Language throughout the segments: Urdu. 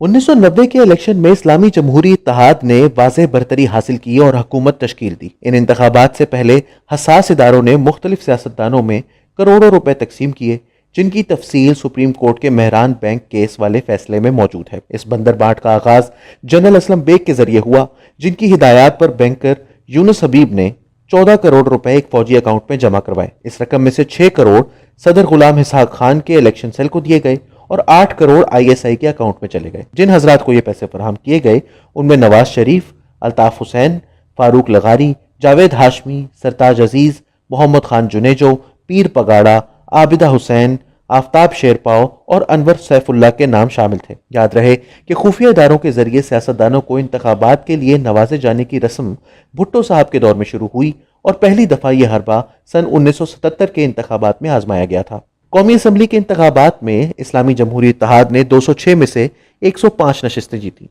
1990 کے الیکشن میں اسلامی جمہوری اتحاد نے واضح برتری حاصل کی اور حکومت تشکیل دی۔ ان انتخابات سے پہلے حساس اداروں نے مختلف سیاستدانوں میں کروڑوں روپے تقسیم کیے، جن کی تفصیل سپریم کورٹ کے مہران بینک کیس والے فیصلے میں موجود ہے۔ اس بندر بانٹ کا آغاز جنرل اسلم بیگ کے ذریعے ہوا، جن کی ہدایات پر بینکر یونس حبیب نے 14 کروڑ روپے ایک فوجی اکاؤنٹ میں جمع کروائے۔ اس رقم میں سے 6 کروڑ صدر غلام اسحاق خان کے الیکشن سیل کو دیے گئے اور 8 کروڑ آئی ایس آئی کے اکاؤنٹ میں چلے گئے۔ جن حضرات کو یہ پیسے فراہم کیے گئے ان میں نواز شریف، الطاف حسین، فاروق لغاری، جاوید ہاشمی، سرتاج عزیز، محمد خان جنیجو، پیر پگاڑا، عابدہ حسین، آفتاب شیرپاؤ اور انور سیف اللہ کے نام شامل تھے۔ یاد رہے کہ خفیہ اداروں کے ذریعے سیاستدانوں کو انتخابات کے لیے نوازے جانے کی رسم بھٹو صاحب کے دور میں شروع ہوئی اور پہلی دفعہ یہ حربہ سن 1977 کے انتخابات میں آزمایا گیا تھا۔ قومی اسمبلی کے انتخابات میں اسلامی جمہوری اتحاد نے 206 میں سے 105 نشستیں جیتیں،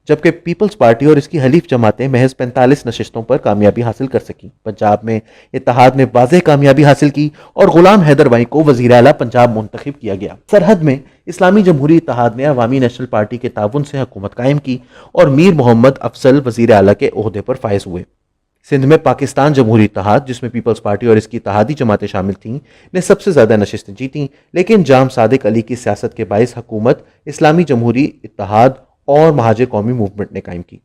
جبکہ پیپلز پارٹی اور اس کی حلیف جماعتیں محض 45 نشستوں پر کامیابی حاصل کر سکیں۔ پنجاب میں اتحاد نے واضح کامیابی حاصل کی اور غلام حیدر وائیں کو وزیر اعلیٰ پنجاب منتخب کیا گیا۔ سرحد میں اسلامی جمہوری اتحاد نے عوامی نیشنل پارٹی کے تعاون سے حکومت قائم کی اور میر محمد افضل وزیر اعلیٰ کے عہدے پر فائز ہوئے۔ سندھ میں پاکستان جمہوری اتحاد، جس میں پیپلز پارٹی اور اس کی اتحادی جماعتیں شامل تھیں، نے سب سے زیادہ نشستیں جیتیں، لیکن جام صادق علی کی سیاست کے باعث حکومت اسلامی جمہوری اتحاد اور مہاجر قومی موومنٹ نے قائم کی۔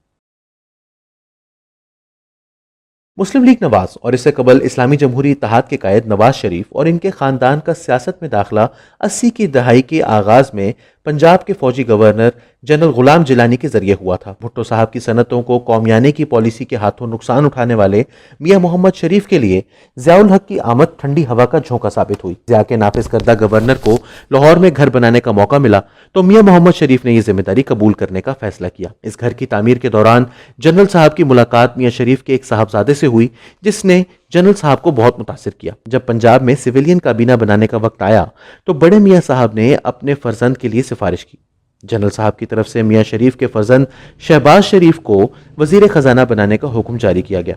مسلم لیگ نواز اور اس سے قبل اسلامی جمہوری اتحاد کے قائد نواز شریف اور ان کے خاندان کا سیاست میں داخلہ 80 کی دہائی کے آغاز میں پنجاب کے فوجی گورنر جنرل غلام جیلانی کے ذریعے ہوا تھا۔ بھٹو صاحب کی صنعتوں کو قومیانے کی پالیسی کے ہاتھوں نقصان اٹھانے والے میاں محمد شریف کے لیے ضیاء الحق کی آمد ٹھنڈی ہوا کا جھونکا ثابت ہوئی۔ ضیاء کے نافذ کردہ گورنر کو لاہور میں گھر بنانے کا موقع ملا تو میاں محمد شریف نے یہ ذمہ داری قبول کرنے کا فیصلہ کیا۔ اس گھر کی تعمیر کے دوران جنرل صاحب کی ملاقات میاں شریف کے ایک صاحبزادے سے ہوئی، جس نے جنرل صاحب کو بہت متاثر کیا۔ جب پنجاب میں سویلین کابینہ بنانے کا وقت آیا تو بڑے میاں صاحب نے اپنے فرزند کے لیے سفارش کی۔ جنرل صاحب کی طرف سے میاں شریف کے فرزند شہباز شریف کو وزیر خزانہ بنانے کا حکم جاری کیا گیا۔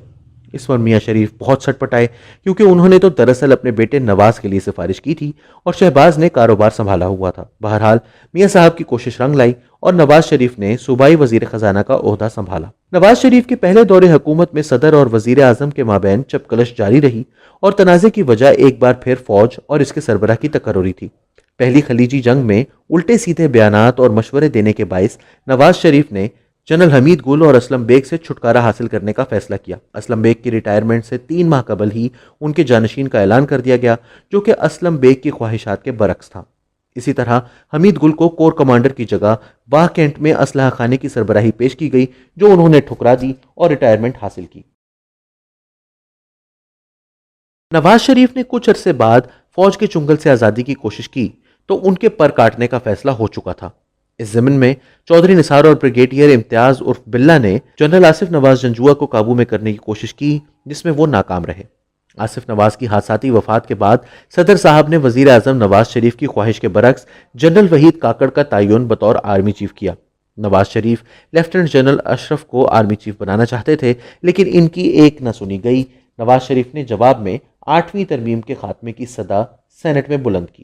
اس پر میاں شریف بہت سٹ پٹائے، کیونکہ انہوں نے تو دراصل اپنے بیٹے نواز کے لیے سفارش کی تھی اور شہباز نے کاروبار سنبھالا ہوا تھا۔ بہرحال میاں صاحب کی کوشش رنگ لائی اور نواز شریف نے صوبائی وزیر خزانہ کا عہدہ سنبھالا۔ نواز شریف کے پہلے دور حکومت میں صدر اور وزیر اعظم کے مابین چپکلش جاری رہی اور تنازع کی وجہ ایک بار پھر فوج اور اس کے سربراہ کی تقرری تھی۔ پہلی خلیجی جنگ میں الٹے سیدھے بیانات اور مشورے دینے کے باعث نواز شریف نے جنرل حمید گل اور اسلم بیگ سے چھٹکارا حاصل کرنے کا فیصلہ کیا۔ اسلم بیگ کی ریٹائرمنٹ سے 3 ماہ قبل ہی ان کے جانشین کا اعلان کر دیا گیا، جو کہ اسلم بیگ کی خواہشات کے برعکس تھا۔ اسی طرح حمید گل کو کور کمانڈر کی جگہ واہ کینٹ میں اسلحہ خانے کی سربراہی پیش کی گئی، جو انہوں نے ٹھکرا دی اور ریٹائرمنٹ حاصل کی۔ نواز شریف نے کچھ عرصے بعد فوج کے چنگل سے آزادی کی کوشش کی تو ان کے پر کاٹنے کا فیصلہ ہو چکا تھا۔ اس ضمن میں چودھری نثار اور بریگیڈیئر امتیاز عرف بلہ نے جنرل آصف نواز جنجوعہ کو قابو میں کرنے کی کوشش کی، جس میں وہ ناکام رہے۔ آصف نواز کی حادثاتی وفات کے بعد صدر صاحب نے وزیر اعظم نواز شریف کی خواہش کے برعکس جنرل وحید کاکڑ کا تعین بطور آرمی چیف کیا۔ نواز شریف لیفٹیننٹ جنرل اشرف کو آرمی چیف بنانا چاہتے تھے، لیکن ان کی ایک نہ سنی گئی۔ نواز شریف نے جواب میں 8ویں ترمیم کے خاتمے کی صدا سینٹ میں بلند کی۔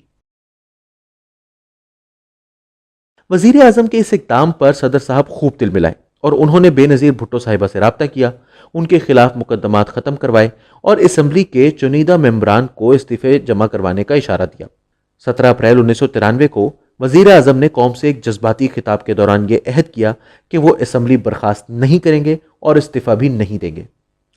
وزیر اعظم کے اس اقدام پر صدر صاحب خوب دل ملائے اور انہوں نے بے نظیر بھٹو صاحبہ سے رابطہ کیا، ان کے خلاف مقدمات ختم کروائے اور اسمبلی کے چنیدہ ممبران کو استعفے جمع کروانے کا اشارہ دیا۔ 17 اپریل 1993 کو وزیر اعظم نے قوم سے ایک جذباتی خطاب کے دوران یہ عہد کیا کہ وہ اسمبلی برخاست نہیں کریں گے اور استعفیٰ بھی نہیں دیں گے۔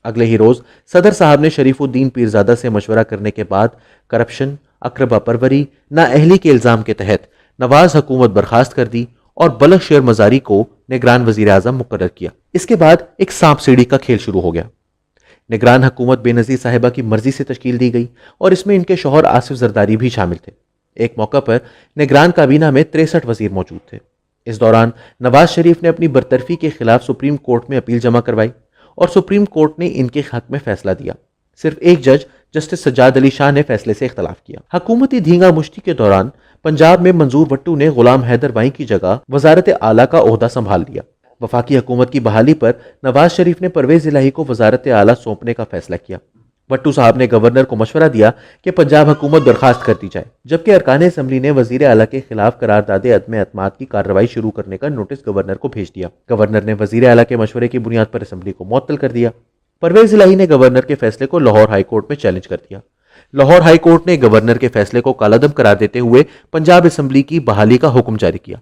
اگلے ہی روز صدر صاحب نے شریف الدین پیرزادہ سے مشورہ کرنے کے بعد کرپشن، اقربا پروری، نااہلی کے الزام کے تحت نواز حکومت برخاست کر دی اور بلخ شیر مزاری کو نگران وزیر اعظم مقرر کیا۔ اس کے بعد ایک سانپ سیڑھی کا کھیل شروع ہو گیا۔ نگران حکومت بے نظیر صاحبہ کی مرضی سے تشکیل دی گئی اور اس میں ان کے شوہر آصف زرداری بھی شامل تھے۔ ایک موقع پر نگران کابینہ میں 63 وزیر موجود تھے۔ اس دوران نواز شریف نے اپنی برطرفی کے خلاف سپریم کورٹ میں اپیل جمع کروائی اور سپریم کورٹ نے ان کے حق میں فیصلہ دیا۔ صرف ایک جج جسٹس سجاد علی شاہ نے فیصلے سے اختلاف کیا۔ حکومتی دھینگا مشتی کے دوران پنجاب میں منظور وٹو نے غلام حیدر وائیں کی جگہ وزارت اعلیٰ کا عہدہ سنبھال لیا۔ وفاقی حکومت کی بحالی پر نواز شریف نے پرویز الہی کو وزارت اعلیٰ سونپنے کا فیصلہ کیا۔ بھٹو صاحب نے گورنر کو مشورہ دیا کہ پنجاب حکومت برخاست کر دی جائے، جبکہ ارکان اسمبلی نے وزیر اعلیٰ کے خلاف قرارداد عدم اعتماد کی کارروائی شروع کرنے کا نوٹس گورنر کو بھیج دیا۔ گورنر نے وزیر اعلیٰ کے مشورے کی بنیاد پر اسمبلی کو معطل کر دیا۔ پرویز الہی نے گورنر کے فیصلے کو لاہور ہائی کورٹ میں چیلنج کر دیا۔ لاہور ہائی کورٹ نے گورنر کے فیصلے کو کالعدم قرار دیتے ہوئے پنجاب اسمبلی کی بحالی کا حکم جاری کیا۔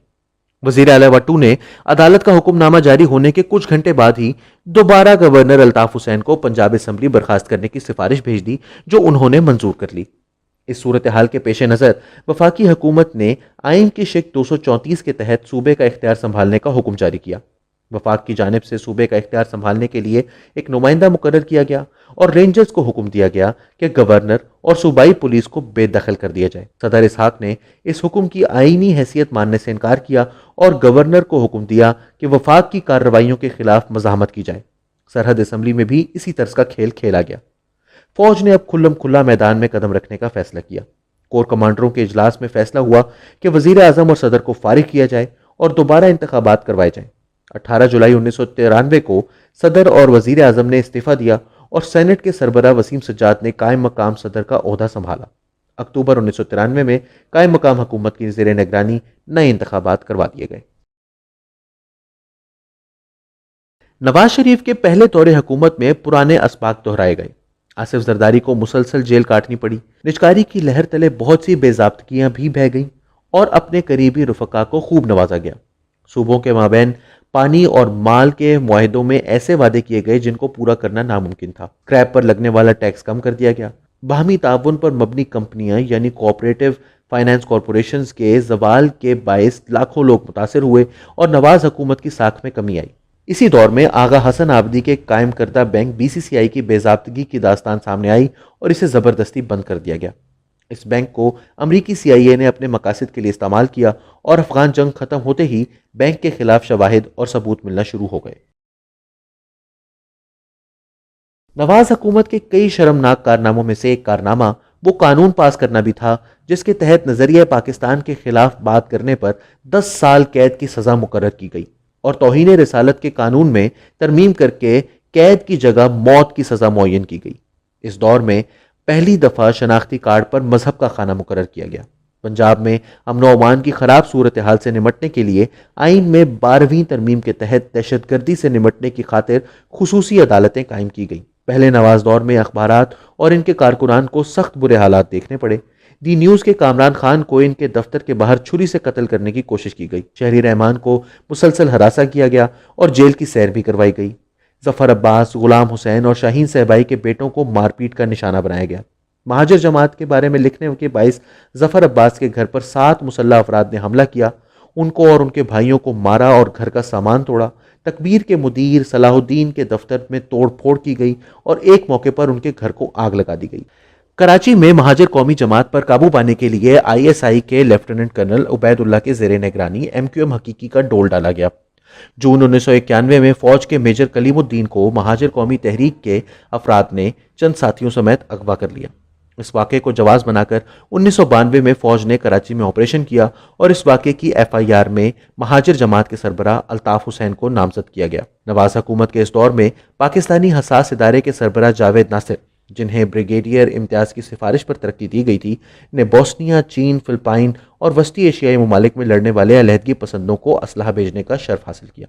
وزیر اعلیٰ بھٹو نے عدالت کا حکم نامہ جاری ہونے کے کچھ گھنٹے بعد ہی دوبارہ گورنر الطاف حسین کو پنجاب اسمبلی برخاست کرنے کی سفارش بھیج دی، جو انہوں نے منظور کر لی۔ اس صورتحال کے پیش نظر وفاقی حکومت نے آئین کی شق 234 کے تحت صوبے کا اختیار سنبھالنے کا حکم جاری کیا۔ وفاق کی جانب سے صوبے کا اختیار سنبھالنے کے لیے ایک نمائندہ مقرر کیا گیا اور رینجرز کو حکم دیا گیا کہ گورنر اور صوبائی پولیس کو بے دخل کر دیا جائے۔ صدر اسحاق نے اس حکم کی آئینی حیثیت ماننے سے انکار کیا اور گورنر کو حکم دیا کہ وفاق کی کارروائیوں کے خلاف مزاحمت کی جائے۔ سرحد اسمبلی میں بھی اسی طرز کا کھیل کھیلا گیا۔ فوج نے اب کھلم کھلا میدان میں قدم رکھنے کا فیصلہ کیا۔ کور کمانڈروں کے اجلاس میں فیصلہ ہوا کہ وزیر اعظم اور صدر کو فارغ کیا جائے اور دوبارہ انتخابات کروائے جائیں۔ 18 جولائی 1993 کو صدر اور وزیر اعظم نے استعفیٰ دیا اور سینٹ کے سربراہ وسیم سجاد نے قائم مقام صدر کا عہدہ سنبھالا۔ اکتوبر 1993 میں قائم مقام حکومت کی زیر نگرانی نئے انتخابات کروا دیے گئے۔ نواز شریف کے پہلے دور حکومت میں پرانے اسباق دہرائے گئے۔ آصف زرداری کو مسلسل جیل کاٹنی پڑی، نجکاری کی لہر تلے بہت سی بے ضابطگیاں بھی بہہ گئیں اور اپنے قریبی رفقا کو خوب نوازا گیا۔ صوبوں کے مابین پانی اور مال کے معاہدوں میں ایسے وعدے کیے گئے جن کو پورا کرنا ناممکن تھا۔ کریپ پر لگنے والا ٹیکس کم کر دیا گیا۔ باہمی تعاون پر مبنی کمپنیاں یعنی کوآپریٹو فائنانس کارپوریشنز کے زوال کے باعث لاکھوں لوگ متاثر ہوئے اور نواز حکومت کی ساکھ میں کمی آئی۔ اسی دور میں آغا حسن آبدی کے قائم کردہ بینک بی سی سی آئی کی بے ضابطگی کی داستان سامنے آئی اور اسے زبردستی بند کر دیا گیا۔ اس بینک کو امریکی سی آئی اے نے اپنے مقاصد کے لیے استعمال کیا اور افغان جنگ ختم ہوتے ہی بینک کے خلاف شواہد اور ثبوت ملنا شروع ہو گئے۔ نواز حکومت کے کئی شرمناک کارناموں میں سے ایک کارنامہ وہ قانون پاس کرنا بھی تھا جس کے تحت نظریہ پاکستان کے خلاف بات کرنے پر 10 سال قید کی سزا مقرر کی گئی اور توہین رسالت کے قانون میں ترمیم کر کے قید کی جگہ موت کی سزا معین کی گئی۔ اس دور میں پہلی دفعہ شناختی کارڈ پر مذہب کا خانہ مقرر کیا گیا۔ پنجاب میں امن و امان کی خراب صورتحال سے نمٹنے کے لیے آئین میں 12ویں ترمیم کے تحت دہشت گردی سے نمٹنے کی خاطر خصوصی عدالتیں قائم کی گئیں۔ پہلے نواز دور میں اخبارات اور ان کے کارکنان کو سخت برے حالات دیکھنے پڑے۔ دی نیوز کے کامران خان کو ان کے دفتر کے باہر چھری سے قتل کرنے کی کوشش کی گئی۔ شہری رحمان کو مسلسل ہراساں کیا گیا اور جیل کی سیر بھی کروائی گئی۔ ظفر عباس، غلام حسین اور شاہین صہبائی کے بیٹوں کو مار پیٹ کا نشانہ بنایا گیا۔ مہاجر جماعت کے بارے میں لکھنے کے باعث ظفر عباس کے گھر پر 7 مسلح افراد نے حملہ کیا، ان کو اور ان کے بھائیوں کو مارا اور گھر کا سامان توڑا۔ تکبیر کے مدیر صلاح الدین کے دفتر میں توڑ پھوڑ کی گئی اور ایک موقع پر ان کے گھر کو آگ لگا دی گئی۔ کراچی میں مہاجر قومی جماعت پر قابو پانے کے لیے آئی ایس آئی کے لیفٹیننٹ کرنل عبید اللہ کے زیر نگرانی ایم کیو ایم حقیقی کا ڈول ڈالا گیا۔ جون 1991 میں فوج کے میجر کلیم الدین کو مہاجر قومی تحریک کے افراد نے چند ساتھیوں سمیت اغوا کر لیا۔ اس واقعے کو جواز بنا کر 1992 میں فوج نے کراچی میں آپریشن کیا اور اس واقعے کی ایف آئی آر میں مہاجر جماعت کے سربراہ الطاف حسین کو نامزد کیا گیا۔ نواز حکومت کے اس دور میں پاکستانی حساس ادارے کے سربراہ جاوید ناصر، جنہیں بریگیڈیئر امتیاز کی سفارش پر ترقی دی گئی تھی، نے بوسنیا، چین، فلپائن اور وسطی ایشیائی ممالک میں لڑنے والے علیحدگی پسندوں کو اسلحہ بھیجنے کا شرف حاصل کیا۔